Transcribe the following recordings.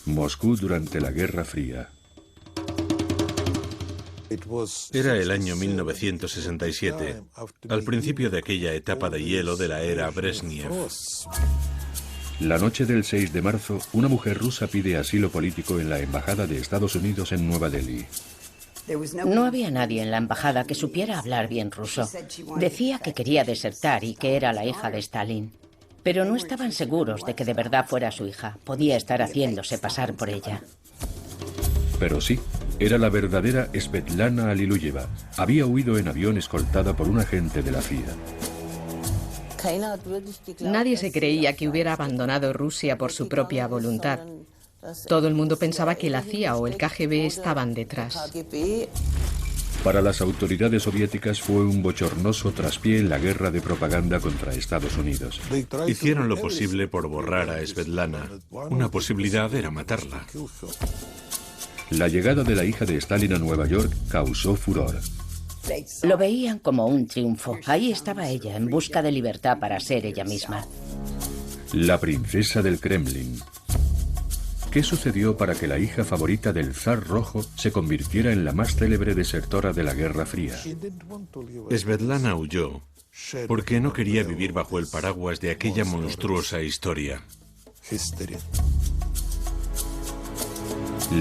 Moscú durante la Guerra Fría. Era el año 1967, al principio de aquella etapa de hielo de la era Brezhnev. La noche del 6 de marzo, una mujer rusa pide asilo político en la Embajada de Estados Unidos en Nueva Delhi. No había nadie en la embajada que supiera hablar bien ruso. Decía que quería desertar y que era la hija de Stalin. Pero no estaban seguros de que de verdad fuera su hija. Podía estar haciéndose pasar por ella. Pero sí, era la verdadera Svetlana Alliluyeva. Había huido en avión escoltada por un agente de la CIA. Nadie se creía que hubiera abandonado Rusia por su propia voluntad. Todo el mundo pensaba que la CIA o el KGB estaban detrás. Para las autoridades soviéticas fue un bochornoso traspié en la guerra de propaganda contra Estados Unidos. Hicieron lo posible por borrar a Svetlana. Una posibilidad era matarla. La llegada de la hija de Stalin a Nueva York causó furor. Lo veían como un triunfo. Ahí estaba ella, en busca de libertad para ser ella misma. La princesa del Kremlin. ¿Qué sucedió para que la hija favorita del zar rojo se convirtiera en la más célebre desertora de la Guerra Fría? Svetlana huyó porque no quería vivir bajo el paraguas de aquella monstruosa historia.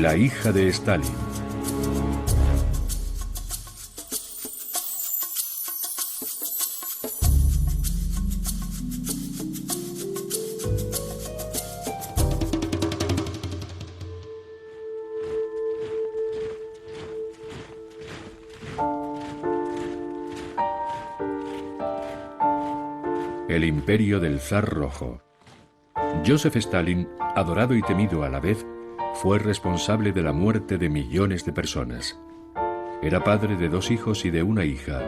La hija de Stalin. El imperio del zar rojo. Joseph Stalin, adorado y temido a la vez, fue responsable de la muerte de millones de personas. Era padre de 2 hijos y de una hija,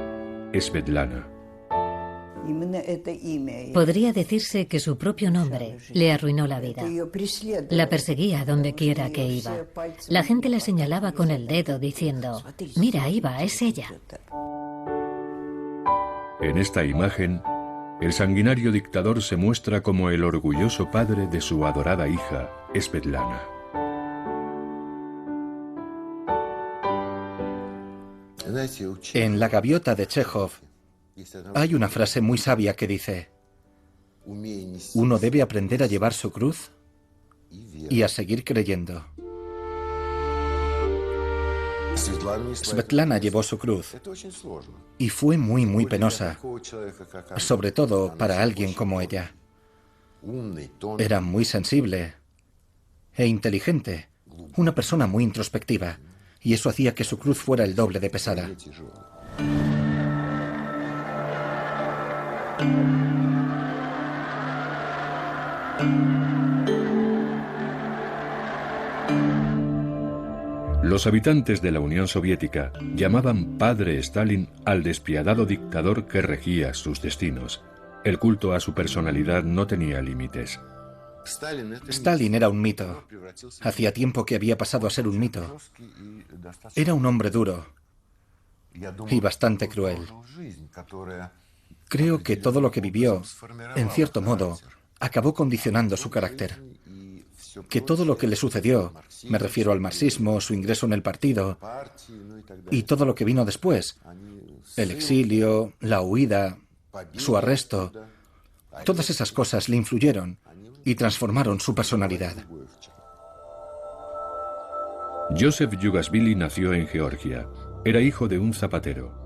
Svetlana. Podría decirse que su propio nombre le arruinó la vida. La perseguía donde quiera que iba. La gente la señalaba con el dedo diciendo: mira, ahí va, es ella. En esta imagen, el sanguinario dictador se muestra como el orgulloso padre de su adorada hija, Svetlana. En La gaviota de Chekhov hay una frase muy sabia que dice: uno debe aprender a llevar su cruz y a seguir creyendo. Svetlana llevó su cruz y fue muy penosa, sobre todo para alguien como ella. Era muy sensible e inteligente, una persona muy introspectiva, y eso hacía que su cruz fuera el doble de pesada. Los habitantes de la Unión Soviética llamaban Padre Stalin al despiadado dictador que regía sus destinos. El culto a su personalidad no tenía límites. Stalin era un mito. Hacía tiempo que había pasado a ser un mito. Era un hombre duro y bastante cruel. Creo que todo lo que vivió, en cierto modo, acabó condicionando su carácter. Que todo lo que le sucedió, me refiero al marxismo, su ingreso en el partido, y todo lo que vino después, el exilio, la huida, su arresto, todas esas cosas le influyeron y transformaron su personalidad. Joseph Yugasvili nació en Georgia. Era hijo de un zapatero.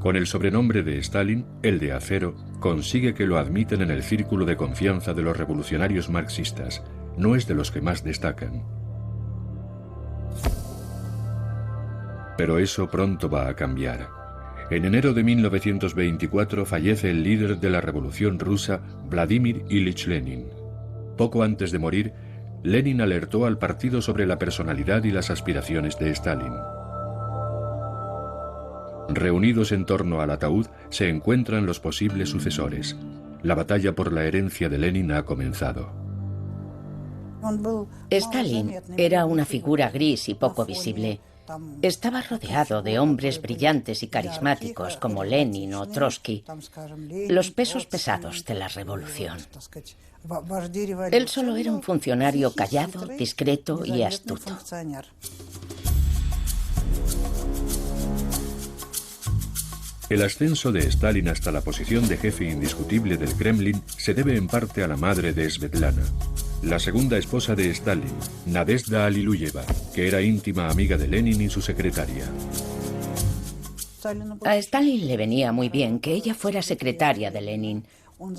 Con el sobrenombre de Stalin, el de acero, consigue que lo admiten en el círculo de confianza de los revolucionarios marxistas. No es de los que más destacan. Pero eso pronto va a cambiar. En enero de 1924 fallece el líder de la Revolución Rusa, Vladimir Ilich Lenin. Poco antes de morir, Lenin alertó al partido sobre la personalidad y las aspiraciones de Stalin. Reunidos en torno al ataúd se encuentran los posibles sucesores. La batalla por la herencia de Lenin ha comenzado. Stalin era una figura gris y poco visible. Estaba rodeado de hombres brillantes y carismáticos como Lenin o Trotsky, los pesos pesados de la revolución. Él solo era un funcionario callado, discreto y astuto. El ascenso de Stalin hasta la posición de jefe indiscutible del Kremlin se debe en parte a la madre de Svetlana, la segunda esposa de Stalin, Nadezhda Aliluyeva, que era íntima amiga de Lenin y su secretaria. A Stalin le venía muy bien que ella fuera secretaria de Lenin.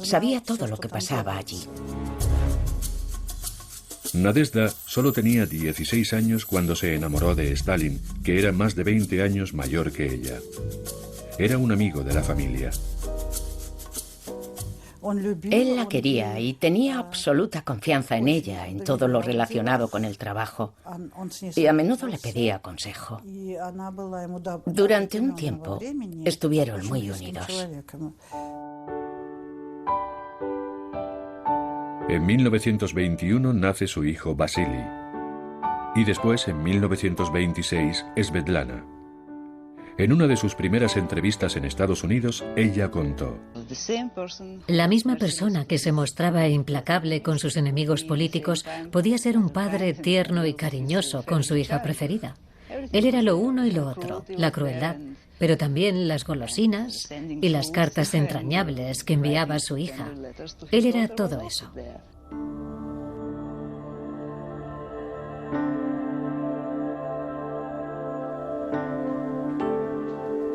Sabía todo lo que pasaba allí. Nadezhda solo tenía 16 años cuando se enamoró de Stalin, que era más de 20 años mayor que ella. Era un amigo de la familia. Él la quería y tenía absoluta confianza en ella, en todo lo relacionado con el trabajo. Y a menudo le pedía consejo. Durante un tiempo estuvieron muy unidos. En 1921 nace su hijo Vasily. Y después, en 1926, Svetlana. En una de sus primeras entrevistas en Estados Unidos, ella contó: La misma persona que se mostraba implacable con sus enemigos políticos podía ser un padre tierno y cariñoso con su hija preferida. Él era lo uno y lo otro, la crueldad, pero también las golosinas y las cartas entrañables que enviaba a su hija. Él era todo eso.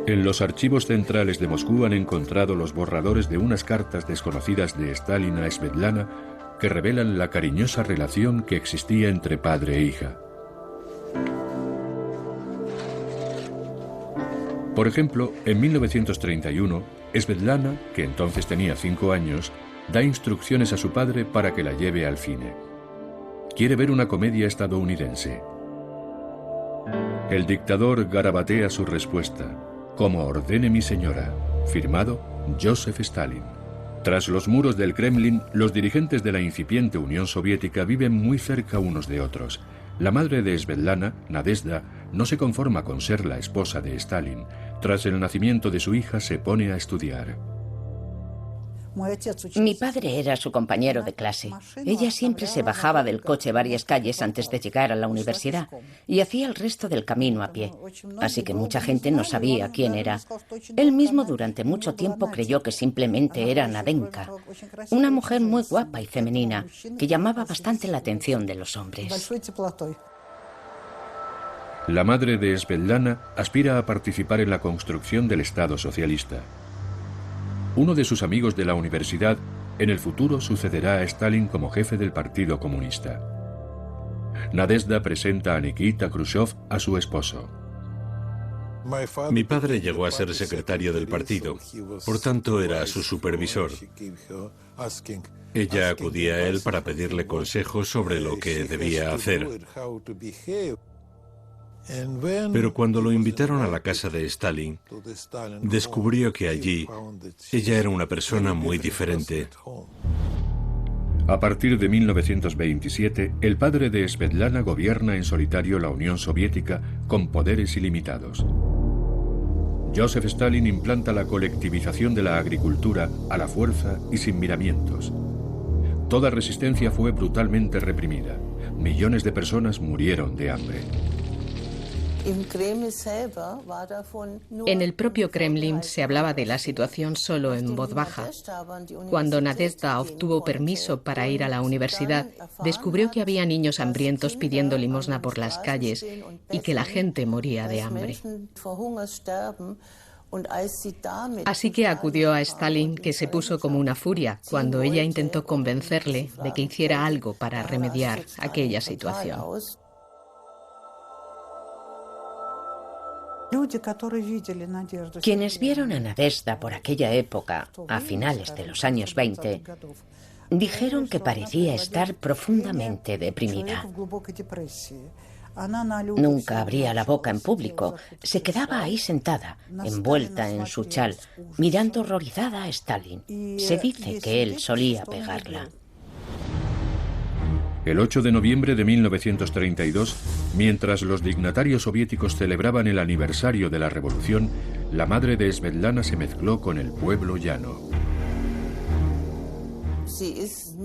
En los archivos centrales de Moscú han encontrado los borradores de unas cartas desconocidas de Stalin a Svetlana que revelan la cariñosa relación que existía entre padre e hija. Por ejemplo, en 1931, Svetlana, que entonces tenía 5 años, da instrucciones a su padre para que la lleve al cine. Quiere ver una comedia estadounidense. El dictador garabatea su respuesta: como ordene mi señora. Firmado Joseph Stalin. Tras los muros del Kremlin, los dirigentes de la incipiente Unión Soviética viven muy cerca unos de otros. La madre de Svetlana, Nadezhda, no se conforma con ser la esposa de Stalin. Tras el nacimiento de su hija, se pone a estudiar. Mi padre era su compañero de clase. Ella siempre se bajaba del coche varias calles antes de llegar a la universidad y hacía el resto del camino a pie. Así que mucha gente no sabía quién era. Él mismo durante mucho tiempo creyó que simplemente era Nadenka, una mujer muy guapa y femenina que llamaba bastante la atención de los hombres. La madre de Svetlana aspira a participar en la construcción del Estado socialista. Uno de sus amigos de la universidad en el futuro sucederá a Stalin como jefe del Partido Comunista. Nadezhda presenta a Nikita Khrushchev a su esposo. Mi padre llegó a ser secretario del partido, por tanto era su supervisor. Ella acudía a él para pedirle consejos sobre lo que debía hacer. Pero cuando lo invitaron a la casa de Stalin, descubrió que allí ella era una persona muy diferente. A partir de 1927, el padre de Svetlana gobierna en solitario la Unión Soviética con poderes ilimitados. Joseph Stalin implanta la colectivización de la agricultura a la fuerza y sin miramientos. Toda resistencia fue brutalmente reprimida. Millones de personas murieron de hambre. En el propio Kremlin se hablaba de la situación solo en voz baja. Cuando Nadezhda obtuvo permiso para ir a la universidad, descubrió que había niños hambrientos pidiendo limosna por las calles y que la gente moría de hambre. Así que acudió a Stalin, que se puso como una furia cuando ella intentó convencerle de que hiciera algo para remediar aquella situación. Quienes vieron a Nadezhda por aquella época, a finales de los años 20, dijeron que parecía estar profundamente deprimida. Nunca abría la boca en público, se quedaba ahí sentada, envuelta en su chal, mirando horrorizada a Stalin. Se dice que él solía pegarla. El 8 de noviembre de 1932, Mientras los dignatarios soviéticos celebraban el aniversario de la revolución, la madre de Svetlana se mezcló con el pueblo llano.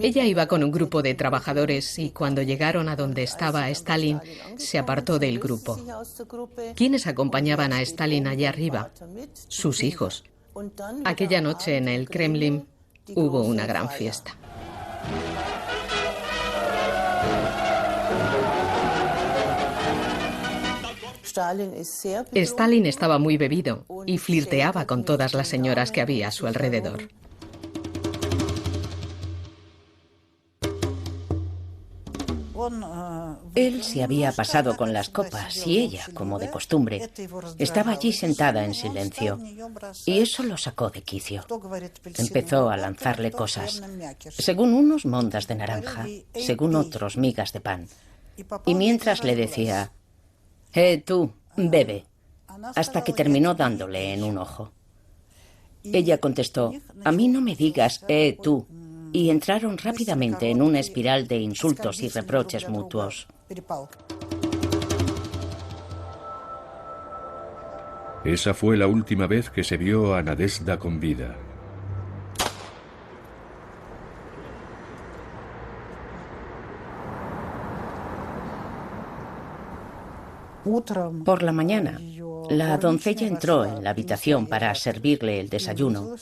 Ella iba con un grupo de trabajadores y cuando llegaron a donde estaba Stalin, se apartó del grupo. ¿Quiénes acompañaban a Stalin allá arriba? Sus hijos. Aquella noche en el Kremlin hubo una gran fiesta. Stalin estaba muy bebido y flirteaba con todas las señoras que había a su alrededor. Él se había pasado con las copas y ella, como de costumbre, estaba allí sentada en silencio. Y eso lo sacó de quicio. Empezó a lanzarle cosas. Según unos, mondas de naranja, según otros, migas de pan. Y mientras le decía, tú, bebe, hasta que terminó dándole en un ojo. Ella contestó, a mí no me digas, tú. Y entraron rápidamente en una espiral de insultos y reproches mutuos. Esa fue la última vez que se vio a Nadezhda con vida. Por la mañana, la doncella entró en la habitación para servirle el desayuno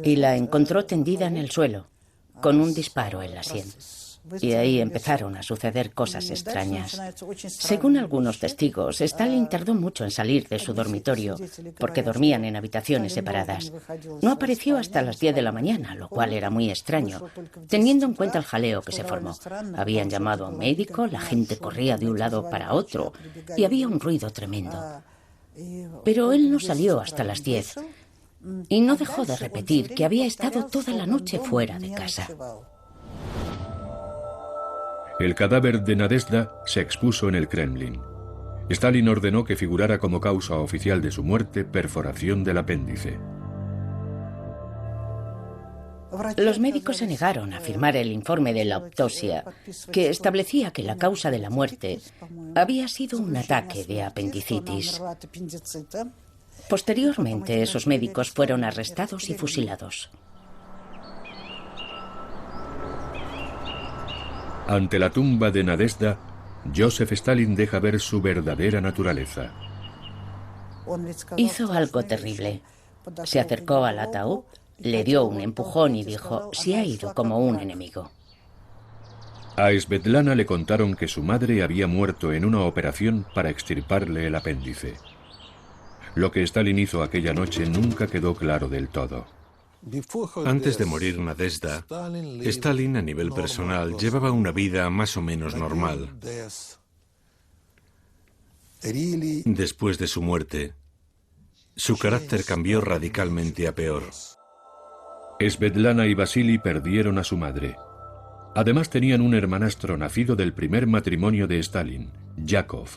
y la encontró tendida en el suelo, con un disparo en la sien. Y ahí empezaron a suceder cosas extrañas. Según algunos testigos, Stalin tardó mucho en salir de su dormitorio, porque dormían en habitaciones separadas. No apareció hasta las 10 de la mañana, lo cual era muy extraño, teniendo en cuenta el jaleo que se formó. Habían llamado a un médico, la gente corría de un lado para otro, y había un ruido tremendo. Pero él no salió hasta las 10, y no dejó de repetir que había estado toda la noche fuera de casa. El cadáver de Nadezhda se expuso en el Kremlin. Stalin ordenó que figurara como causa oficial de su muerte perforación del apéndice. Los médicos se negaron a firmar el informe de la autopsia, que establecía que la causa de la muerte había sido un ataque de apendicitis. Posteriormente, esos médicos fueron arrestados y fusilados. Ante la tumba de Nadezhda, Joseph Stalin deja ver su verdadera naturaleza. Hizo algo terrible. Se acercó al ataúd, le dio un empujón y dijo, se ha ido como un enemigo. A Svetlana le contaron que su madre había muerto en una operación para extirparle el apéndice. Lo que Stalin hizo aquella noche nunca quedó claro del todo. Antes de morir Nadezhda, Stalin a nivel personal llevaba una vida más o menos normal. Después de su muerte, su carácter cambió radicalmente a peor. Svetlana y Vasily perdieron a su madre. Además tenían un hermanastro nacido del primer matrimonio de Stalin, Yakov.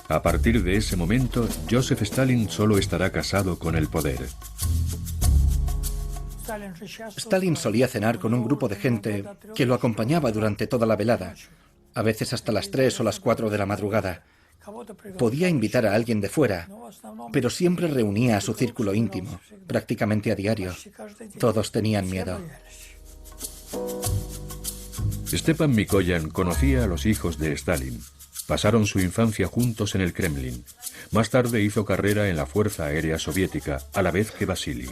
A partir de ese momento, Joseph Stalin solo estará casado con el poder. Stalin solía cenar con un grupo de gente que lo acompañaba durante toda la velada, a veces hasta las 3 o las 4 de la madrugada. Podía invitar a alguien de fuera, pero siempre reunía a su círculo íntimo, prácticamente a diario. Todos tenían miedo. Stepan Mikoyan conocía a los hijos de Stalin. Pasaron su infancia juntos en el Kremlin. Más tarde hizo carrera en la Fuerza Aérea Soviética, a la vez que Vasily.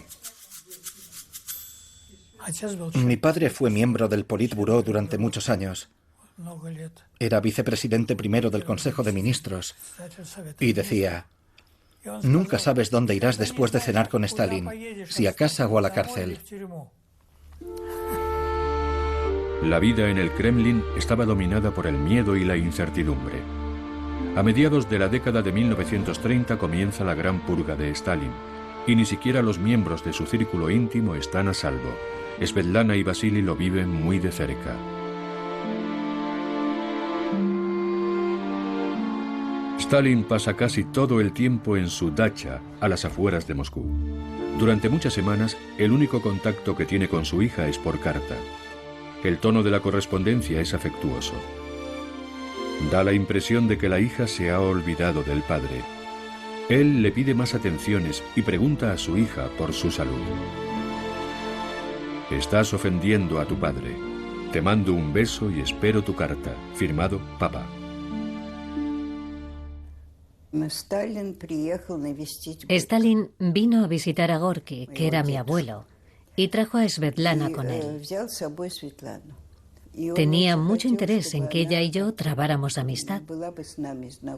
Mi padre fue miembro del Politburó durante muchos años. Era vicepresidente primero del Consejo de Ministros. Y decía, nunca sabes dónde irás después de cenar con Stalin, si a casa o a la cárcel. La vida en el Kremlin estaba dominada por el miedo y la incertidumbre. A mediados de la década de 1930 comienza la gran purga de Stalin, y ni siquiera los miembros de su círculo íntimo están a salvo. Svetlana y Vasily lo viven muy de cerca. Stalin pasa casi todo el tiempo en su dacha, a las afueras de Moscú. Durante muchas semanas, el único contacto que tiene con su hija es por carta. El tono de la correspondencia es afectuoso. Da la impresión de que la hija se ha olvidado del padre. Él le pide más atenciones y pregunta a su hija por su salud. Estás ofendiendo a tu padre. Te mando un beso y espero tu carta. Firmado, papá. Stalin vino a visitar a Gorky, que era mi abuelo, y trajo a Svetlana con él. Tenía mucho interés en que ella y yo trabáramos amistad.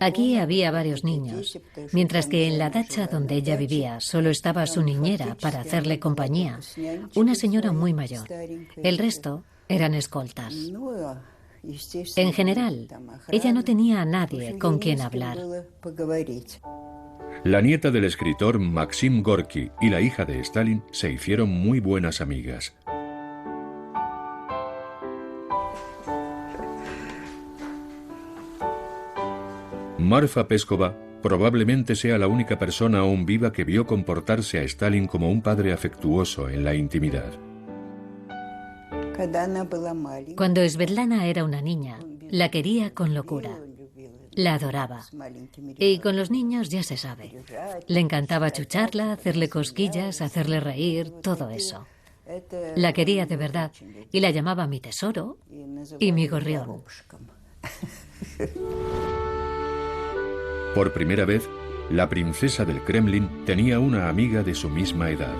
Aquí había varios niños, mientras que en la dacha donde ella vivía solo estaba su niñera para hacerle compañía, una señora muy mayor. El resto eran escoltas. En general, ella no tenía a nadie con quien hablar. La nieta del escritor Maxim Gorky y la hija de Stalin se hicieron muy buenas amigas. Marfa Peskova probablemente sea la única persona aún viva que vio comportarse a Stalin como un padre afectuoso en la intimidad. Cuando Svetlana era una niña, la quería con locura. La adoraba. Y con los niños ya se sabe. Le encantaba chucharla, hacerle cosquillas, hacerle reír, todo eso. La quería de verdad y la llamaba mi tesoro y mi gorrión. Por primera vez, la princesa del Kremlin tenía una amiga de su misma edad.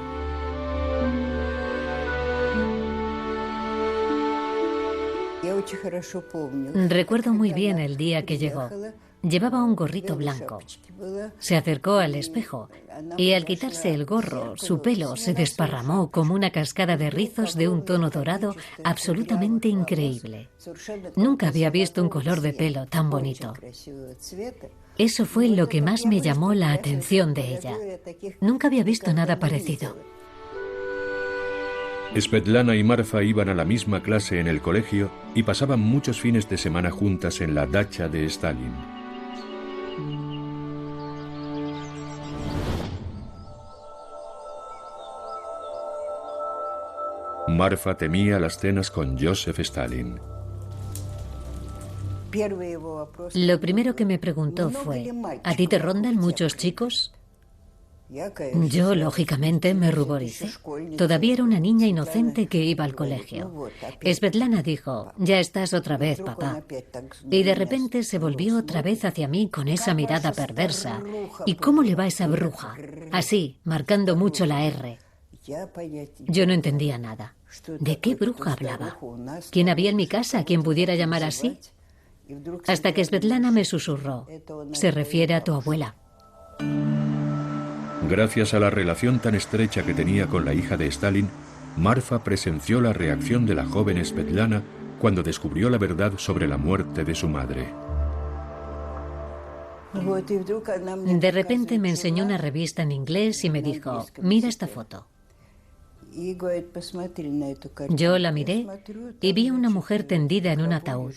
Recuerdo muy bien el día que llegó. Llevaba un gorrito blanco. Se acercó al espejo y al quitarse el gorro, su pelo se desparramó como una cascada de rizos de un tono dorado absolutamente increíble. Nunca había visto un color de pelo tan bonito. Eso fue lo que más me llamó la atención de ella. Nunca había visto nada parecido. Svetlana y Marfa iban a la misma clase en el colegio y pasaban muchos fines de semana juntas en la dacha de Stalin. Marfa temía las cenas con Joseph Stalin. Lo primero que me preguntó fue, ¿a ti te rondan muchos chicos? Yo, lógicamente, me ruboricé. Todavía era una niña inocente que iba al colegio. Svetlana dijo, ya estás otra vez, papá. Y de repente se volvió otra vez hacia mí con esa mirada perversa. ¿Y cómo le va esa bruja? Así, marcando mucho la R. Yo no entendía nada. ¿De qué bruja hablaba? ¿Quién había en mi casa a quien pudiera llamar así? Hasta que Svetlana me susurró, se refiere a tu abuela. Gracias a la relación tan estrecha que tenía con la hija de Stalin, Marfa presenció la reacción de la joven Svetlana cuando descubrió la verdad sobre la muerte de su madre. De repente me enseñó una revista en inglés y me dijo, mira esta foto. Yo la miré y vi a una mujer tendida en un ataúd.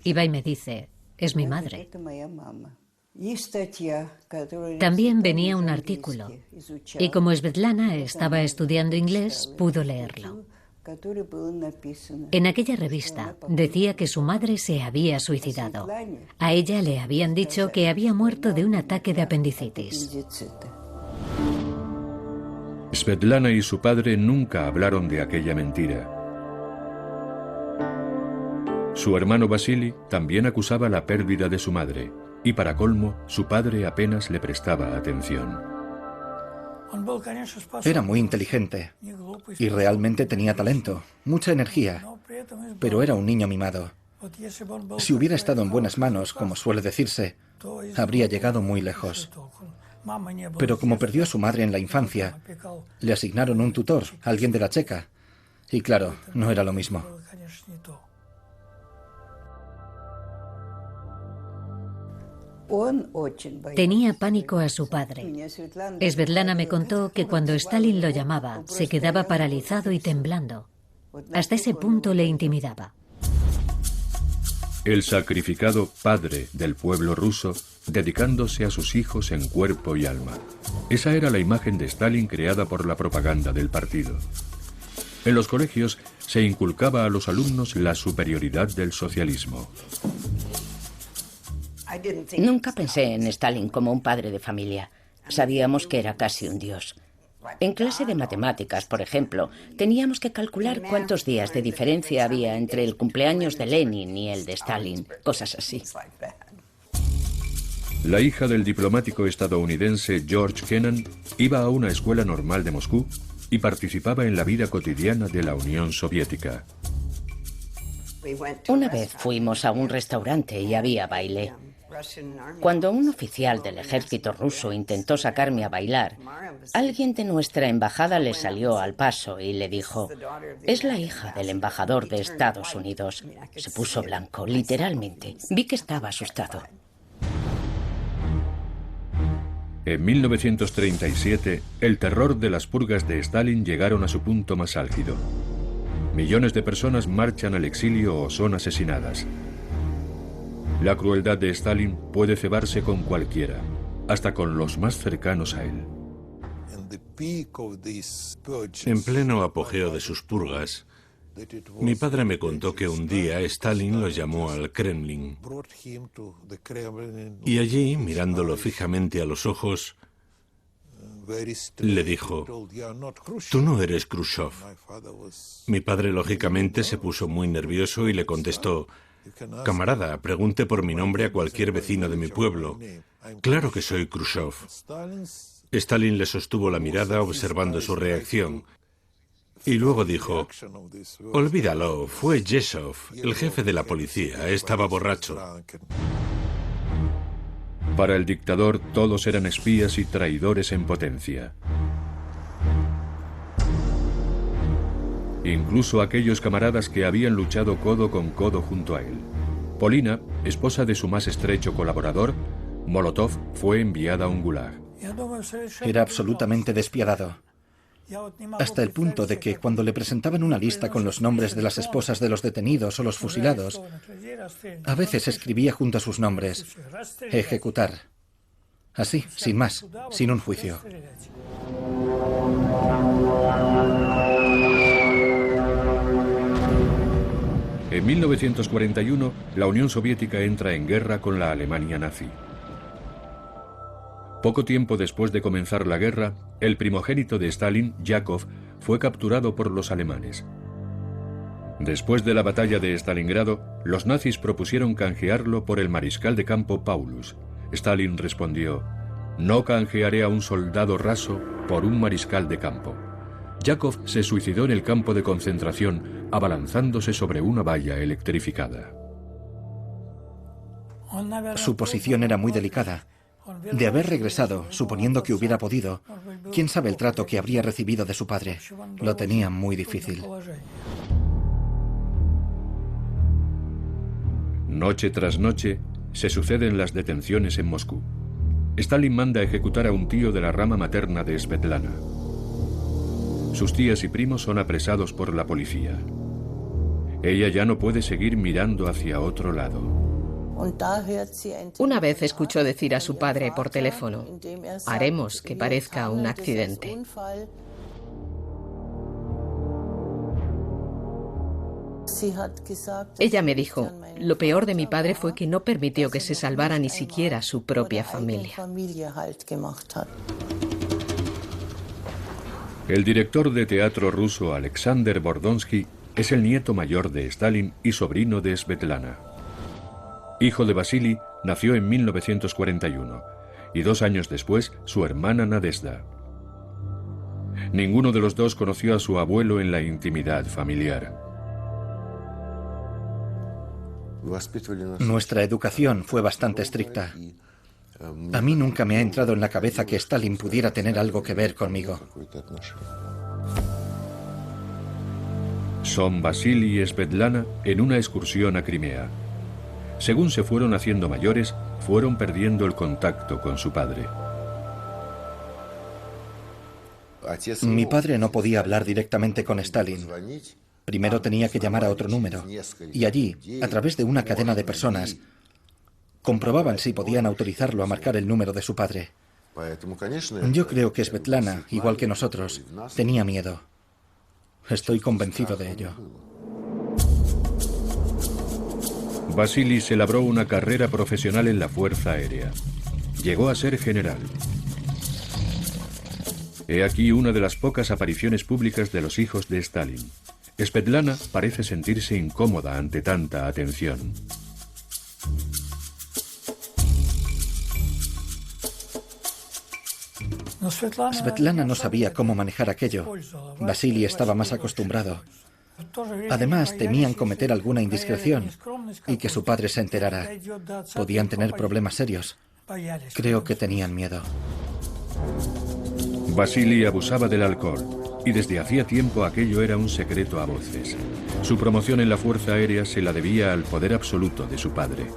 Y va y me dice, es mi madre. También venía un artículo, y como Svetlana estaba estudiando inglés, pudo leerlo. En aquella revista decía que su madre se había suicidado. A ella le habían dicho que había muerto de un ataque de apendicitis. Svetlana y su padre nunca hablaron de aquella mentira. Su hermano Vasily también acusaba la pérdida de su madre. Y para colmo, su padre apenas le prestaba atención. Era muy inteligente y realmente tenía talento, mucha energía, pero era un niño mimado. Si hubiera estado en buenas manos, como suele decirse, habría llegado muy lejos. Pero como perdió a su madre en la infancia, le asignaron un tutor, alguien de la Checa, y claro, no era lo mismo. Tenía pánico a su padre. Svetlana me contó que cuando Stalin lo llamaba, se quedaba paralizado y temblando. Hasta ese punto le intimidaba. el sacrificado padre del pueblo ruso, dedicándose a sus hijos en cuerpo y alma. Esa era la imagen de Stalin creada por la propaganda del partido. En los colegios se inculcaba a los alumnos la superioridad del socialismo. Nunca pensé en Stalin como un padre de familia. Sabíamos que era casi un dios. En clase de matemáticas, por ejemplo, teníamos que calcular cuántos días de diferencia había entre el cumpleaños de Lenin y el de Stalin, cosas así. La hija del diplomático estadounidense George Kennan iba a una escuela normal de Moscú y participaba en la vida cotidiana de la Unión Soviética. Una vez fuimos a un restaurante y había baile. Cuando un oficial del ejército ruso intentó sacarme a bailar, alguien de nuestra embajada le salió al paso y le dijo: «Es la hija del embajador de Estados Unidos». Se puso blanco, literalmente. Vi que estaba asustado. En 1937, el terror de las purgas de Stalin llegaron a su punto más álgido. Millones de personas marchan al exilio o son asesinadas. La crueldad de Stalin puede cebarse con cualquiera, hasta con los más cercanos a él. En pleno apogeo de sus purgas, mi padre me contó que un día Stalin lo llamó al Kremlin y allí, mirándolo fijamente a los ojos, le dijo: «Tú no eres Khrushchev». Mi padre, lógicamente, se puso muy nervioso y le contestó: «Camarada, pregunte por mi nombre a cualquier vecino de mi pueblo. Claro que soy Khrushchev». Stalin le sostuvo la mirada observando su reacción. Y luego dijo: «Olvídalo, fue Yezhov, el jefe de la policía, estaba borracho». Para el dictador, todos eran espías y traidores en potencia. Incluso aquellos camaradas que habían luchado codo con codo junto a él. Polina, esposa de su más estrecho colaborador, Molotov, fue enviada a un gulag. Era absolutamente despiadado. Hasta el punto de que cuando le presentaban una lista con los nombres de las esposas de los detenidos o los fusilados, a veces escribía junto a sus nombres: ejecutar. Así, sin más, sin un juicio. En 1941, la Unión Soviética entra en guerra con la Alemania nazi. Poco tiempo después de comenzar la guerra, el primogénito de Stalin, Yakov, fue capturado por los alemanes. Después de la batalla de Stalingrado, los nazis propusieron canjearlo por el mariscal de campo Paulus. Stalin respondió: «No canjearé a un soldado raso por un mariscal de campo». Yakov se suicidó en el campo de concentración, abalanzándose sobre una valla electrificada. Su posición era muy delicada. De haber regresado, suponiendo que hubiera podido, quién sabe el trato que habría recibido de su padre. Lo tenía muy difícil. Noche tras noche, se suceden las detenciones en Moscú. Stalin manda ejecutar a un tío de la rama materna de Svetlana. Sus tías y primos son apresados por la policía. Ella ya no puede seguir mirando hacia otro lado. Una vez escuchó decir a su padre por teléfono: «Haremos que parezca un accidente». Ella me dijo: «Lo peor de mi padre fue que no permitió que se salvara ni siquiera su propia familia». El director de teatro ruso Alexander Bordonsky es el nieto mayor de Stalin y sobrino de Svetlana. Hijo de Vasily, nació en 1941 y 2 años después su hermana Nadezhda. Ninguno de los dos conoció a su abuelo en la intimidad familiar. Nuestra educación fue bastante estricta. A mí nunca me ha entrado en la cabeza que Stalin pudiera tener algo que ver conmigo. Son Vasily y Svetlana en una excursión a Crimea. Según se fueron haciendo mayores, fueron perdiendo el contacto con su padre. Mi padre no podía hablar directamente con Stalin. Primero tenía que llamar a otro número, y allí, a través de una cadena de personas, comprobaban si podían autorizarlo a marcar el número de su padre. Yo creo que Svetlana, igual que nosotros, tenía miedo. Estoy convencido de ello. Vasily se labró una carrera profesional en la Fuerza Aérea. Llegó a ser general. He aquí una de las pocas apariciones públicas de los hijos de Stalin. Svetlana parece sentirse incómoda ante tanta atención. Svetlana no sabía cómo manejar aquello. Vasily estaba más acostumbrado. Además, temían cometer alguna indiscreción y que su padre se enterara. Podían tener problemas serios. Creo que tenían miedo. Vasily abusaba del alcohol, y desde hacía tiempo aquello era un secreto a voces. Su promoción en la Fuerza Aérea se la debía al poder absoluto de su padre.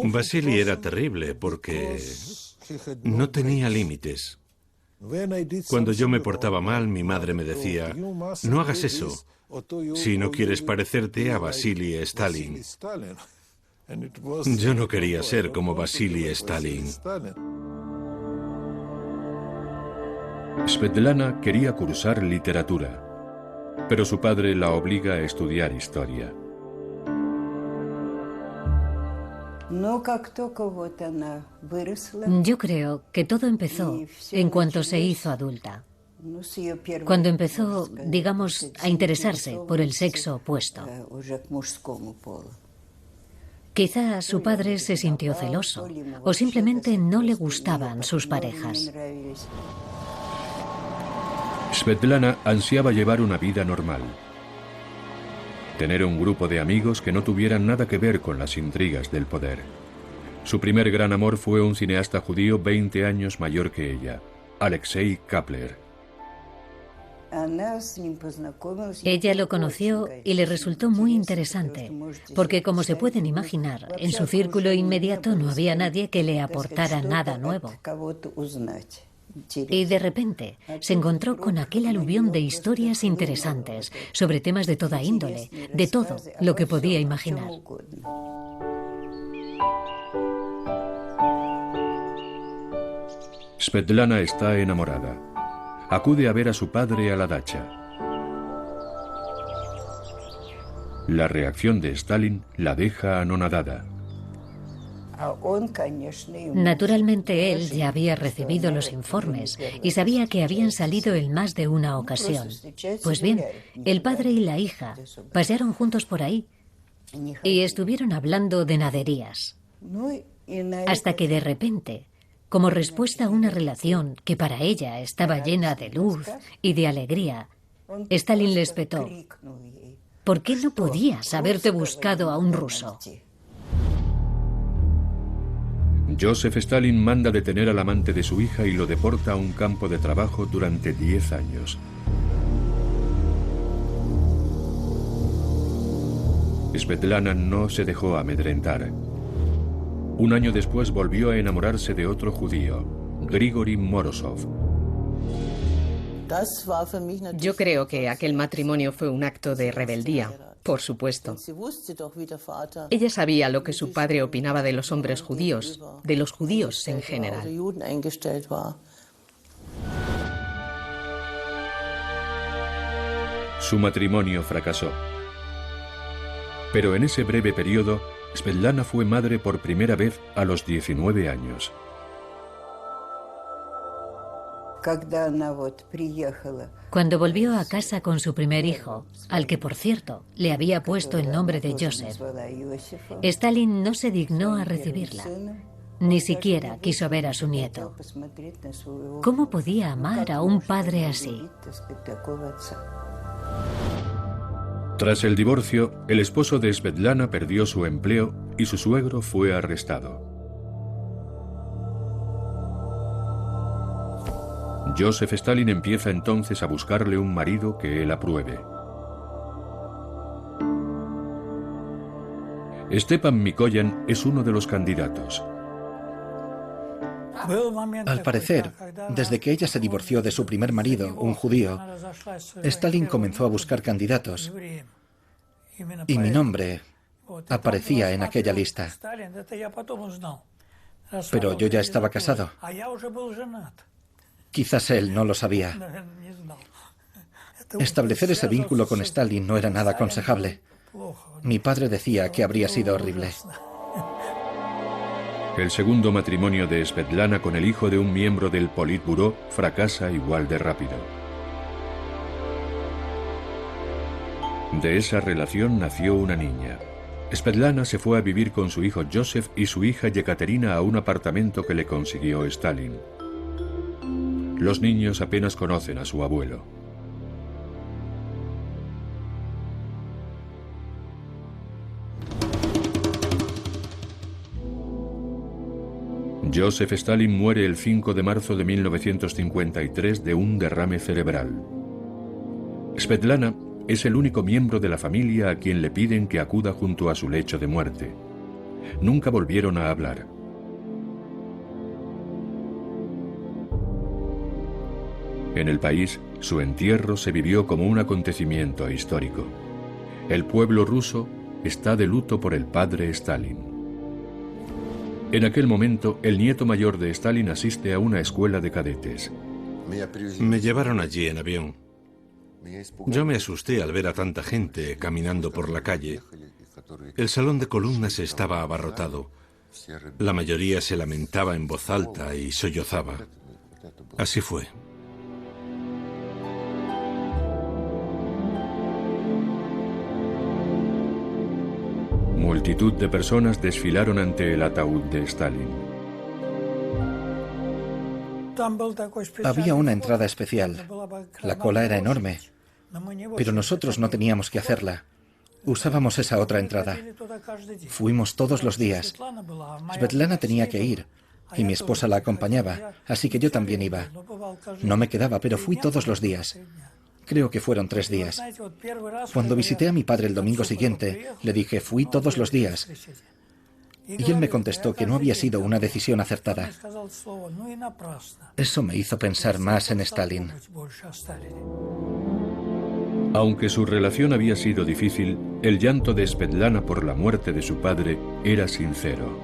Vasily era terrible porque no tenía límites. Cuando yo me portaba mal, mi madre me decía, no hagas eso, si no quieres parecerte a Vasily Stalin. Yo no quería ser como Vasily Stalin. Svetlana quería cursar literatura, pero su padre la obliga a estudiar historia. Yo creo que todo empezó en cuanto se hizo adulta. Cuando empezó, digamos, a interesarse por el sexo opuesto. Quizá su padre se sintió celoso o simplemente no le gustaban sus parejas. Svetlana ansiaba llevar una vida normal. Tener un grupo de amigos que no tuvieran nada que ver con las intrigas del poder. Su primer gran amor fue un cineasta judío 20 años mayor que ella, Alexei Kapler. Ella lo conoció y le resultó muy interesante, porque como se pueden imaginar, en su círculo inmediato no había nadie que le aportara nada nuevo. Y de repente se encontró con aquel aluvión de historias interesantes sobre temas de toda índole, de todo lo que podía imaginar. Svetlana está enamorada. Acude a ver a su padre a la dacha. La reacción de Stalin la deja anonadada. Naturalmente él ya había recibido los informes y sabía que habían salido en más de una ocasión. Pues bien, el padre y la hija pasearon juntos por ahí y estuvieron hablando de naderías. Hasta que de repente, como respuesta a una relación que para ella estaba llena de luz y de alegría, Stalin le espetó: ¿por qué no podías haberte buscado a un ruso? Joseph Stalin manda detener al amante de su hija y lo deporta a un campo de trabajo durante 10 años. Svetlana no se dejó amedrentar. Un año después volvió a enamorarse de otro judío, Grigori Morozov. Yo creo que aquel matrimonio fue un acto de rebeldía, por supuesto. Ella sabía lo que su padre opinaba de los hombres judíos, de los judíos en general. Su matrimonio fracasó. Pero en ese breve periodo, Svetlana fue madre por primera vez a los 19 años. Cuando volvió a casa con su primer hijo, al que por cierto le había puesto el nombre de Joseph, Stalin no se dignó a recibirla. Ni siquiera quiso ver a su nieto. ¿Cómo podía amar a un padre así? Tras el divorcio, el esposo de Svetlana perdió su empleo y su suegro fue arrestado. Joseph Stalin empieza entonces a buscarle un marido que él apruebe. Stepan Mikoyan es uno de los candidatos. Al parecer, desde que ella se divorció de su primer marido, un judío, Stalin comenzó a buscar candidatos y mi nombre aparecía en aquella lista. Pero yo ya estaba casado. Quizás él no lo sabía. Establecer ese vínculo con Stalin no era nada aconsejable. Mi padre decía que habría sido horrible. El segundo matrimonio de Svetlana con el hijo de un miembro del Politburó fracasa igual de rápido. De esa relación nació una niña. Svetlana se fue a vivir con su hijo Joseph y su hija Yekaterina a un apartamento que le consiguió Stalin. Los niños apenas conocen a su abuelo. Joseph Stalin muere el 5 de marzo de 1953 de un derrame cerebral. Svetlana es el único miembro de la familia a quien le piden que acuda junto a su lecho de muerte. Nunca volvieron a hablar. En el país, su entierro se vivió como un acontecimiento histórico. El pueblo ruso está de luto por el padre Stalin. En aquel momento, el nieto mayor de Stalin asiste a una escuela de cadetes. Me llevaron allí en avión. Yo me asusté al ver a tanta gente caminando por la calle. El salón de columnas estaba abarrotado. La mayoría se lamentaba en voz alta y sollozaba. Así fue. Multitud de personas desfilaron ante el ataúd de Stalin. Había una entrada especial. La cola era enorme, pero nosotros no teníamos que hacerla. Usábamos esa otra entrada. Fuimos todos los días. Svetlana tenía que ir, y mi esposa la acompañaba, así que yo también iba. No me quedaba, pero fui todos los días. Creo que fueron 3 días. Cuando visité a mi padre el domingo siguiente, le dije, fui todos los días. Y él me contestó que no había sido una decisión acertada. Eso me hizo pensar más en Stalin. Aunque su relación había sido difícil, el llanto de Svetlana por la muerte de su padre era sincero.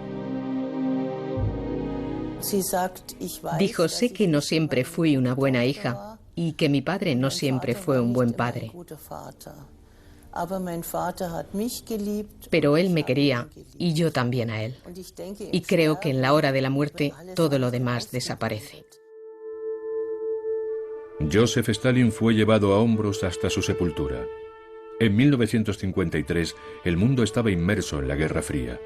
Dijo, sé que no siempre fui una buena hija y que mi padre no siempre fue un buen padre. Pero él me quería y yo también a él. Y creo que en la hora de la muerte todo lo demás desaparece. Joseph Stalin fue llevado a hombros hasta su sepultura. En 1953, el mundo estaba inmerso en la Guerra Fría.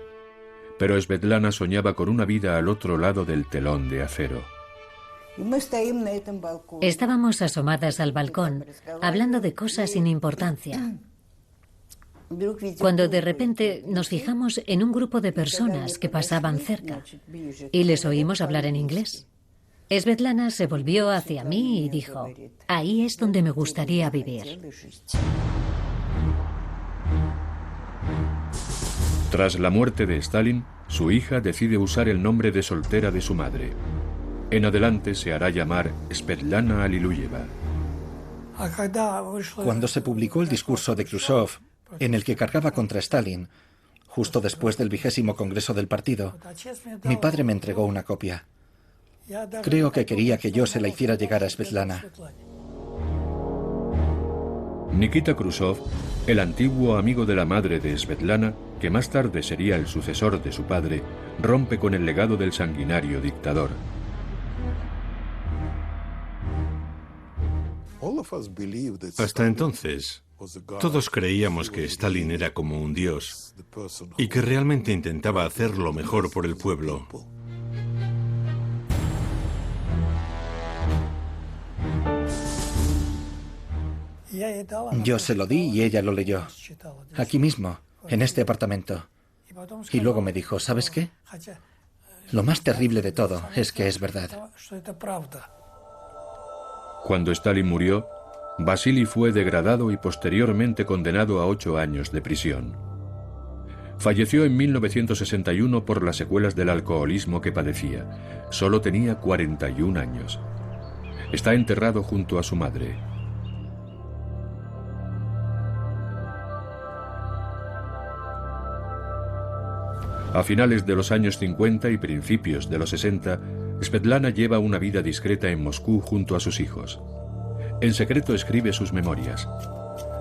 Pero Svetlana soñaba con una vida al otro lado del telón de acero. Estábamos asomadas al balcón, hablando de cosas sin importancia, cuando de repente nos fijamos en un grupo de personas que pasaban cerca y les oímos hablar en inglés. Svetlana se volvió hacia mí y dijo, ahí es donde me gustaría vivir. Tras la muerte de Stalin, su hija decide usar el nombre de soltera de su madre. En adelante se hará llamar Svetlana Aliluyeva. Cuando se publicó el discurso de Khrushchev, en el que cargaba contra Stalin, justo después del 20º Congreso del partido, mi padre me entregó una copia. Creo que quería que yo se la hiciera llegar a Svetlana. Nikita Khrushchev, el antiguo amigo de la madre de Svetlana, que más tarde sería el sucesor de su padre, rompe con el legado del sanguinario dictador. Hasta entonces, todos creíamos que Stalin era como un dios y que realmente intentaba hacer lo mejor por el pueblo. Yo se lo di y ella lo leyó. Aquí mismo, en este apartamento. Y luego me dijo, ¿sabes qué? Lo más terrible de todo es que es verdad. Cuando Stalin murió, Vasily fue degradado y posteriormente condenado a 8 años de prisión. Falleció en 1961 por las secuelas del alcoholismo que padecía. Solo tenía 41 años. Está enterrado junto a su madre. A finales de los años 50 y principios de los 60, Svetlana lleva una vida discreta en Moscú junto a sus hijos. En secreto escribe sus memorias.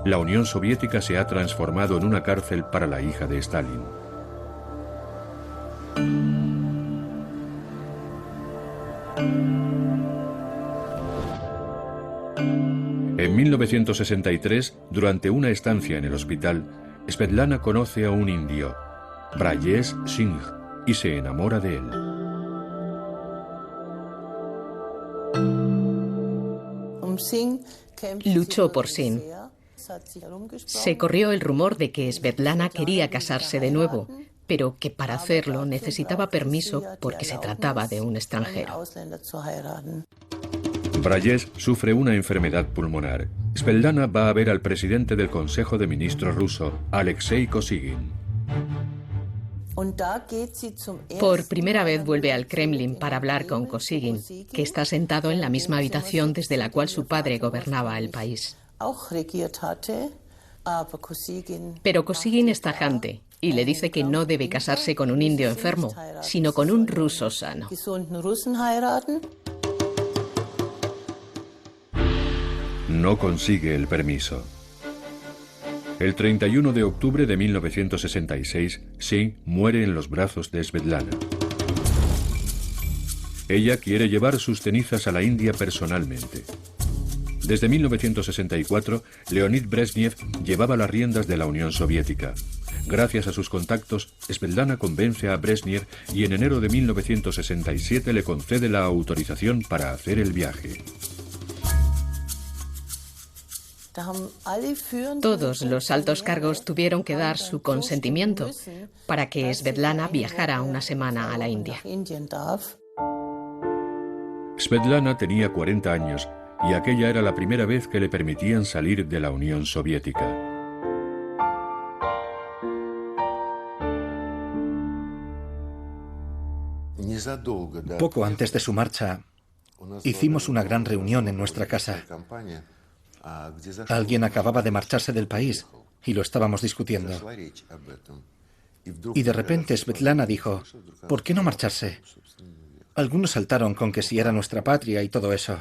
La Unión Soviética se ha transformado en una cárcel para la hija de Stalin. En 1963, durante una estancia en el hospital, Svetlana conoce a un indio, Brajesh Singh, y se enamora de él. Luchó por Singh. Se corrió el rumor de que Svetlana quería casarse de nuevo, pero que para hacerlo necesitaba permiso porque se trataba de un extranjero. Brajesh sufre una enfermedad pulmonar. Svetlana va a ver al presidente del Consejo de Ministros ruso, Alexei Kosygin. Por primera vez vuelve al Kremlin para hablar con Kosygin, que está sentado en la misma habitación desde la cual su padre gobernaba el país. Pero Kosygin es tajante y le dice que no debe casarse con un indio enfermo, sino con un ruso sano. No consigue el permiso. El 31 de octubre de 1966, Singh muere en los brazos de Svetlana. Ella quiere llevar sus cenizas a la India personalmente. Desde 1964, Leonid Brezhnev llevaba las riendas de la Unión Soviética. Gracias a sus contactos, Svetlana convence a Brezhnev y en enero de 1967 le concede la autorización para hacer el viaje. Todos los altos cargos tuvieron que dar su consentimiento para que Svetlana viajara una semana a la India. Svetlana tenía 40 años y aquella era la primera vez que le permitían salir de la Unión Soviética. Poco antes de su marcha, hicimos una gran reunión en nuestra casa. Alguien acababa de marcharse del país y lo estábamos discutiendo. Y de repente Svetlana dijo, ¿por qué no marcharse? Algunos saltaron con que si era nuestra patria y todo eso.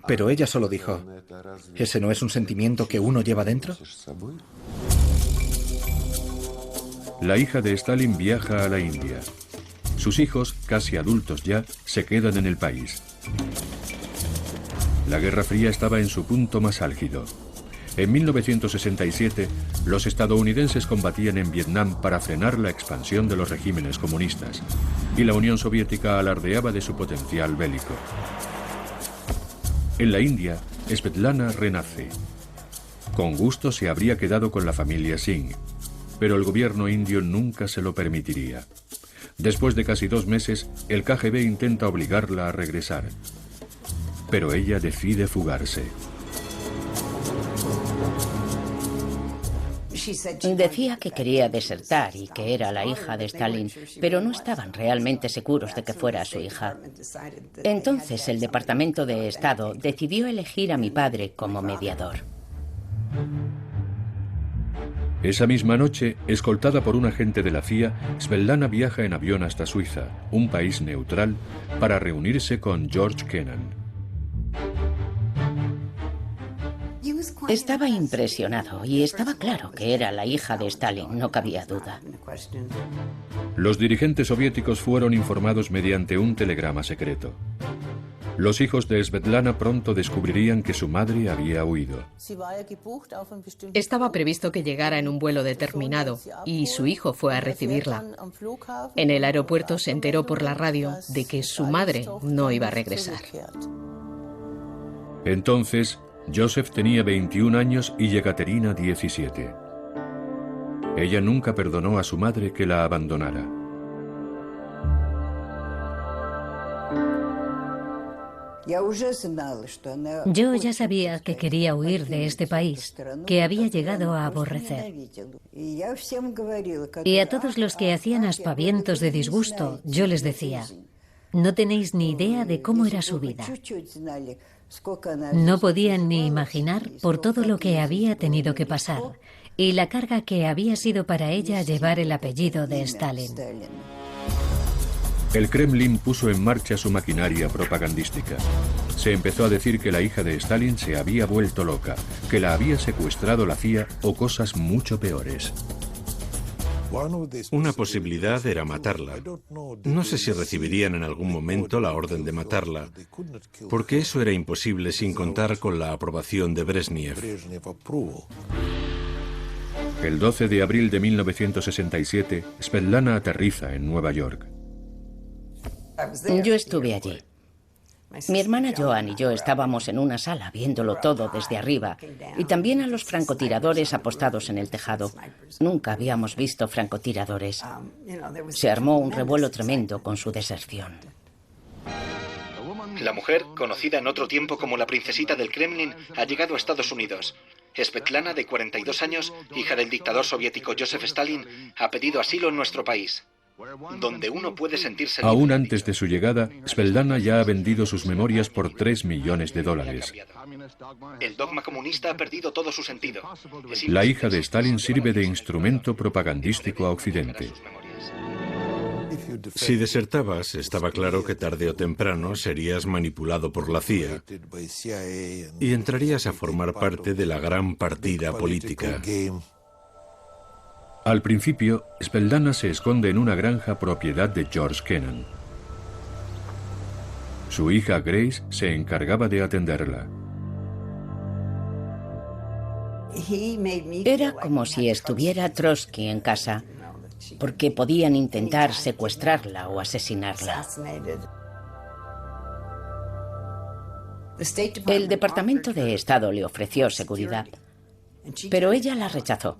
Pero ella solo dijo, ¿ese no es un sentimiento que uno lleva dentro? La hija de Stalin viaja a la India. Sus hijos, casi adultos ya, se quedan en el país. La Guerra Fría estaba en su punto más álgido. En 1967, los estadounidenses combatían en Vietnam para frenar la expansión de los regímenes comunistas, y la Unión Soviética alardeaba de su potencial bélico. En la India, Svetlana renace. Con gusto se habría quedado con la familia Singh, pero el gobierno indio nunca se lo permitiría. Después de casi 2 meses, el KGB intenta obligarla a regresar. Pero ella decide fugarse. Decía que quería desertar y que era la hija de Stalin, pero no estaban realmente seguros de que fuera su hija. Entonces el Departamento de Estado decidió elegir a mi padre como mediador. Esa misma noche, escoltada por un agente de la CIA, Svetlana viaja en avión hasta Suiza, un país neutral, para reunirse con George Kennan. Estaba impresionado y estaba claro que era la hija de Stalin, no cabía duda. Los dirigentes soviéticos fueron informados mediante un telegrama secreto. Los hijos de Svetlana pronto descubrirían que su madre había huido. Estaba previsto que llegara en un vuelo determinado y su hijo fue a recibirla. En el aeropuerto se enteró por la radio de que su madre no iba a regresar. Entonces, Joseph tenía 21 años y Yekaterina 17. Ella nunca perdonó a su madre que la abandonara. Yo ya sabía que quería huir de este país, que había llegado a aborrecer. Y a todos los que hacían aspavientos de disgusto, yo les decía, no tenéis ni idea de cómo era su vida. No podían ni imaginar por todo lo que había tenido que pasar y la carga que había sido para ella llevar el apellido de Stalin. El Kremlin puso en marcha su maquinaria propagandística. Se empezó a decir que la hija de Stalin se había vuelto loca, que la había secuestrado la CIA o cosas mucho peores. Una posibilidad era matarla. No sé si recibirían en algún momento la orden de matarla, porque eso era imposible sin contar con la aprobación de Brezhnev. El 12 de abril de 1967, Svetlana aterriza en Nueva York. Yo estuve allí. Mi hermana Joan y yo estábamos en una sala viéndolo todo desde arriba y también a los francotiradores apostados en el tejado. Nunca habíamos visto francotiradores. Se armó un revuelo tremendo con su deserción. La mujer, conocida en otro tiempo como la princesita del Kremlin, ha llegado a Estados Unidos. Svetlana, de 42 años, hija del dictador soviético Joseph Stalin, ha pedido asilo en nuestro país, donde uno puede sentirse libre. Aún antes de su llegada, Svetlana ya ha vendido sus memorias por $3 millones. El dogma comunista ha perdido todo su sentido. La hija de Stalin sirve de instrumento propagandístico a Occidente. Si desertabas, estaba claro que tarde o temprano serías manipulado por la CIA y entrarías a formar parte de la gran partida política. Al principio, Svetlana se esconde en una granja propiedad de George Kennan. Su hija Grace se encargaba de atenderla. Era como si estuviera Trotsky en casa, porque podían intentar secuestrarla o asesinarla. El Departamento de Estado le ofreció seguridad, pero ella la rechazó.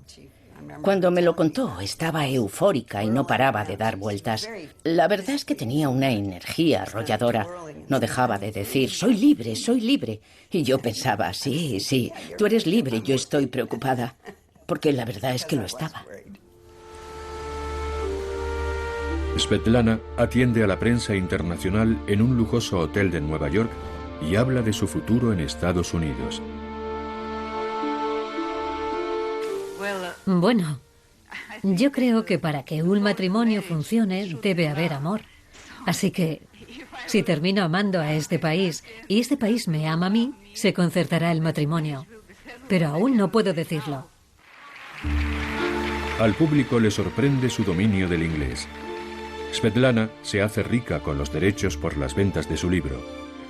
Cuando me lo contó, estaba eufórica y no paraba de dar vueltas. La verdad es que tenía una energía arrolladora. No dejaba de decir, soy libre, soy libre. Y yo pensaba, sí, sí, tú eres libre, yo estoy preocupada. Porque la verdad es que lo estaba. Svetlana atiende a la prensa internacional en un lujoso hotel de Nueva York y habla de su futuro en Estados Unidos. Bueno, yo creo que para que un matrimonio funcione debe haber amor. Así que, si termino amando a este país y este país me ama a mí, se concertará el matrimonio. Pero aún no puedo decirlo. Al público le sorprende su dominio del inglés. Svetlana se hace rica con los derechos por las ventas de su libro.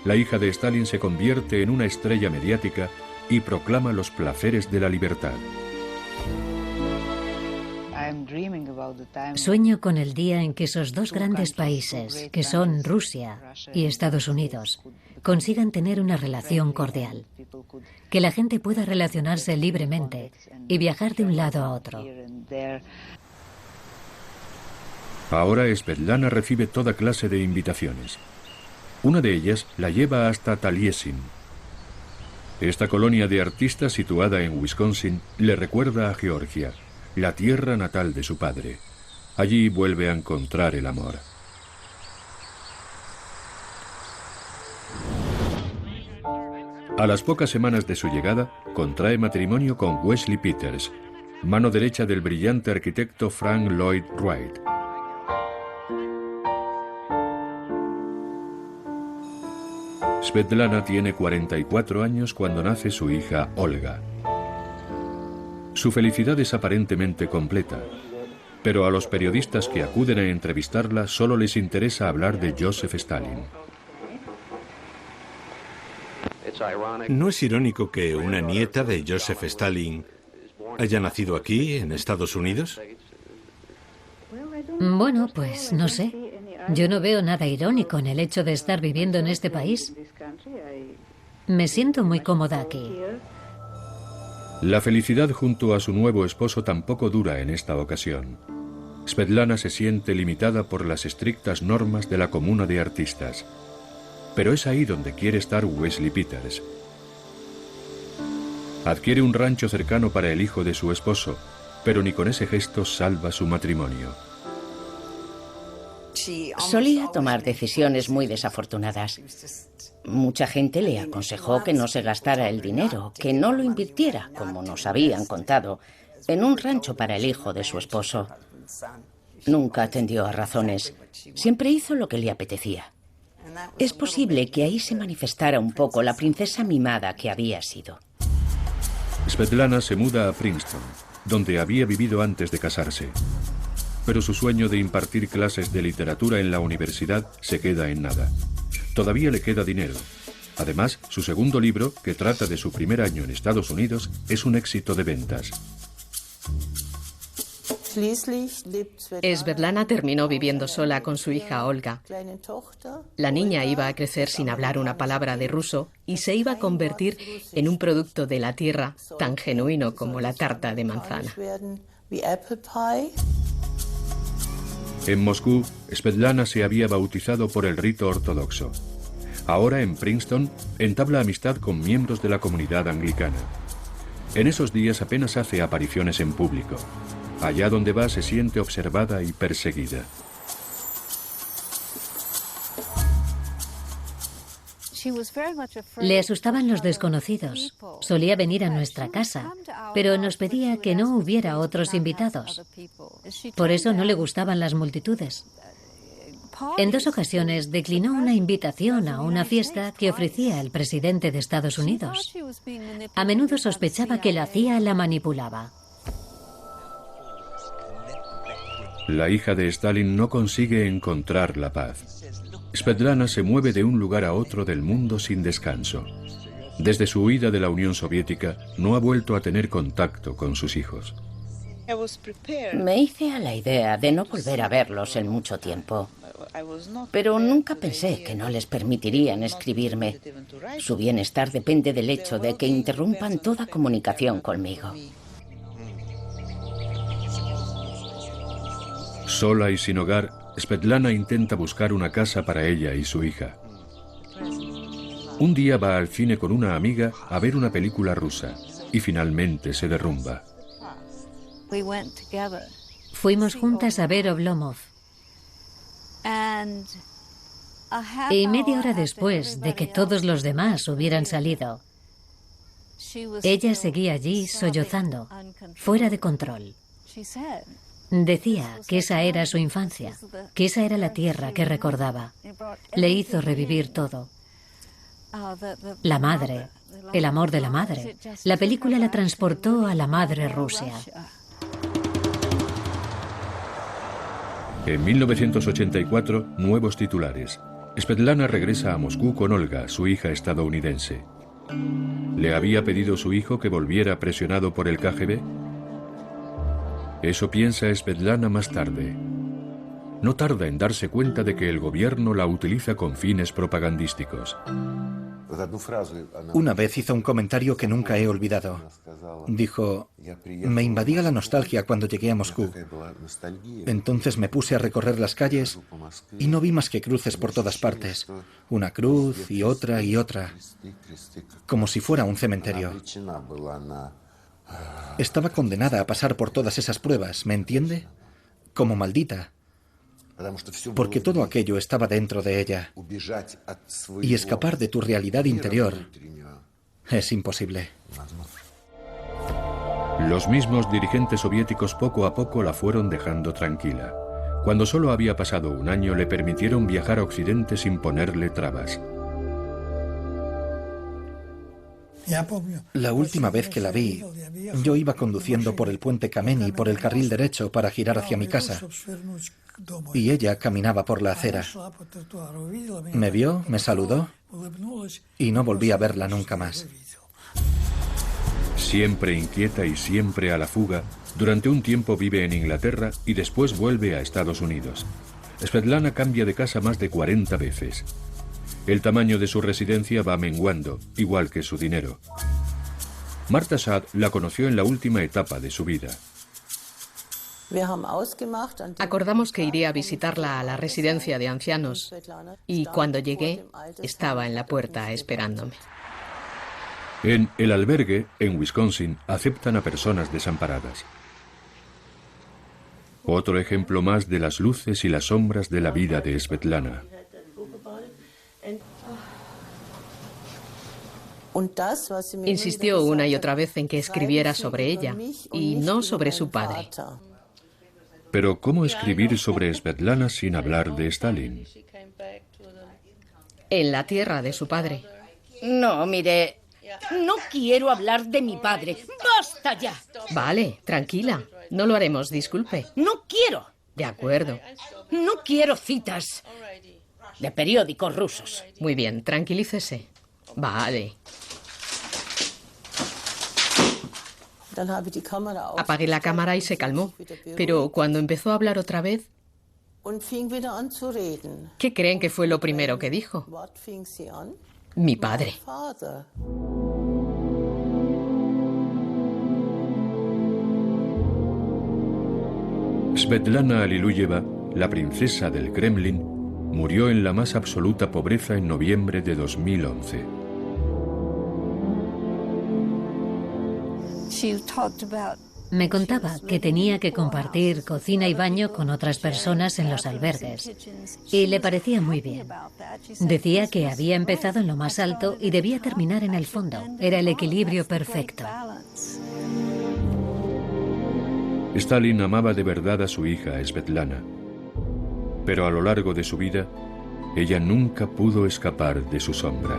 La hija de Stalin se convierte en una estrella mediática y proclama los placeres de la libertad. Sueño con el día en que esos dos grandes países, que son Rusia y Estados Unidos, consigan tener una relación cordial. Que la gente pueda relacionarse libremente y viajar de un lado a otro. Ahora Svetlana recibe toda clase de invitaciones. Una de ellas la lleva hasta Taliesin. Esta colonia de artistas situada en Wisconsin le recuerda a Georgia, la tierra natal de su padre. Allí vuelve a encontrar el amor. A las pocas semanas de su llegada, contrae matrimonio con Wesley Peters, mano derecha del brillante arquitecto Frank Lloyd Wright. Svetlana tiene 44 años cuando nace su hija Olga. Su felicidad es aparentemente completa, pero a los periodistas que acuden a entrevistarla solo les interesa hablar de Joseph Stalin. ¿No es irónico que una nieta de Joseph Stalin haya nacido aquí, en Estados Unidos? Bueno, pues no sé. Yo no veo nada irónico en el hecho de estar viviendo en este país. Me siento muy cómoda aquí. La felicidad junto a su nuevo esposo tampoco dura en esta ocasión. Svetlana se siente limitada por las estrictas normas de la comuna de artistas. Pero es ahí donde quiere estar Wesley Peters. Adquiere un rancho cercano para el hijo de su esposo, pero ni con ese gesto salva su matrimonio. Solía tomar decisiones muy desafortunadas. Mucha gente le aconsejó que no se gastara el dinero, que no lo invirtiera, como nos habían contado, en un rancho para el hijo de su esposo. Nunca atendió a razones. Siempre hizo lo que le apetecía. Es posible que ahí se manifestara un poco la princesa mimada que había sido. Svetlana se muda a Princeton, donde había vivido antes de casarse. Pero su sueño de impartir clases de literatura en la universidad se queda en nada. Todavía le queda dinero. Además, su segundo libro, que trata de su primer año en Estados Unidos, es un éxito de ventas. Svetlana terminó viviendo sola con su hija Olga. La niña iba a crecer sin hablar una palabra de ruso y se iba a convertir en un producto de la tierra tan genuino como la tarta de manzana. En Moscú, Svetlana se había bautizado por el rito ortodoxo. Ahora, en Princeton, entabla amistad con miembros de la comunidad anglicana. En esos días apenas hace apariciones en público. Allá donde va se siente observada y perseguida. Le asustaban los desconocidos. Solía venir a nuestra casa, pero nos pedía que no hubiera otros invitados. Por eso no le gustaban las multitudes. En 2 ocasiones declinó una invitación a una fiesta que ofrecía el presidente de Estados Unidos. A menudo sospechaba que la CIA la manipulaba. La hija de Stalin no consigue encontrar la paz. Svetlana se mueve de un lugar a otro del mundo sin descanso. Desde su huida de la Unión Soviética, no ha vuelto a tener contacto con sus hijos. Me hice a la idea de no volver a verlos en mucho tiempo. Pero nunca pensé que no les permitirían escribirme. Su bienestar depende del hecho de que interrumpan toda comunicación conmigo. Sola y sin hogar, Svetlana intenta buscar una casa para ella y su hija. Un día va al cine con una amiga a ver una película rusa y finalmente se derrumba. Fuimos juntas a ver Oblomov. Y media hora después de que todos los demás hubieran salido, ella seguía allí sollozando, fuera de control. Decía que esa era su infancia, que esa era la tierra que recordaba. Le hizo revivir todo. La madre, el amor de la madre. La película la transportó a la madre Rusia. En 1984, nuevos titulares. Svetlana regresa a Moscú con Olga, su hija estadounidense. ¿Le había pedido su hijo que volviera presionado por el KGB? Eso piensa Svetlana más tarde. No tarda en darse cuenta de que el gobierno la utiliza con fines propagandísticos. Una vez hizo un comentario que nunca he olvidado. Dijo: me invadía la nostalgia cuando llegué a Moscú. Entonces me puse a recorrer las calles y no vi más que cruces por todas partes. Una cruz y otra, como si fuera un cementerio. Estaba condenada a pasar por todas esas pruebas, ¿me entiende? Como maldita. Porque todo aquello estaba dentro de ella. Y escapar de tu realidad interior es imposible. Los mismos dirigentes soviéticos poco a poco la fueron dejando tranquila. Cuando solo había pasado un año, le permitieron viajar a Occidente sin ponerle trabas. La última vez que la vi, yo iba conduciendo por el puente Kameny por el carril derecho para girar hacia mi casa. Y ella caminaba por la acera. Me vio, me saludó y no volví a verla nunca más. Siempre inquieta y siempre a la fuga, durante un tiempo vive en Inglaterra y después vuelve a Estados Unidos. Svetlana cambia de casa más de 40 veces. El tamaño de su residencia va menguando, igual que su dinero. Marta Shad la conoció en la última etapa de su vida. Acordamos que iría a visitarla a la residencia de ancianos y cuando llegué estaba en la puerta esperándome. En el albergue, en Wisconsin, aceptan a personas desamparadas. Otro ejemplo más de las luces y las sombras de la vida de Svetlana. Insistió una y otra vez en que escribiera sobre ella y no sobre su padre. Pero ¿cómo escribir sobre Svetlana sin hablar de Stalin? En la tierra de su padre. No, mire, no quiero hablar de mi padre. ¡Basta ya! Vale, tranquila. No lo haremos, disculpe. No quiero. De acuerdo. No quiero citas de periódicos rusos. Muy bien, tranquilícese. Vale. Apagué la cámara y se calmó. Pero cuando empezó a hablar otra vez, ¿qué creen que fue lo primero que dijo? Mi padre. Svetlana Aliluyeva, la princesa del Kremlin, murió en la más absoluta pobreza en noviembre de 2011. Me contaba que tenía que compartir cocina y baño con otras personas en los albergues. Y le parecía muy bien. Decía que había empezado en lo más alto y debía terminar en el fondo. Era el equilibrio perfecto. Stalin amaba de verdad a su hija Svetlana. Pero a lo largo de su vida, ella nunca pudo escapar de su sombra.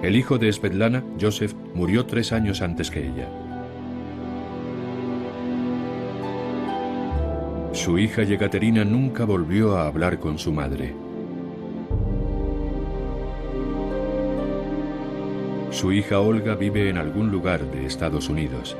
El hijo de Svetlana, Joseph, murió 3 años antes que ella. Su hija Yekaterina nunca volvió a hablar con su madre. Su hija Olga vive en algún lugar de Estados Unidos.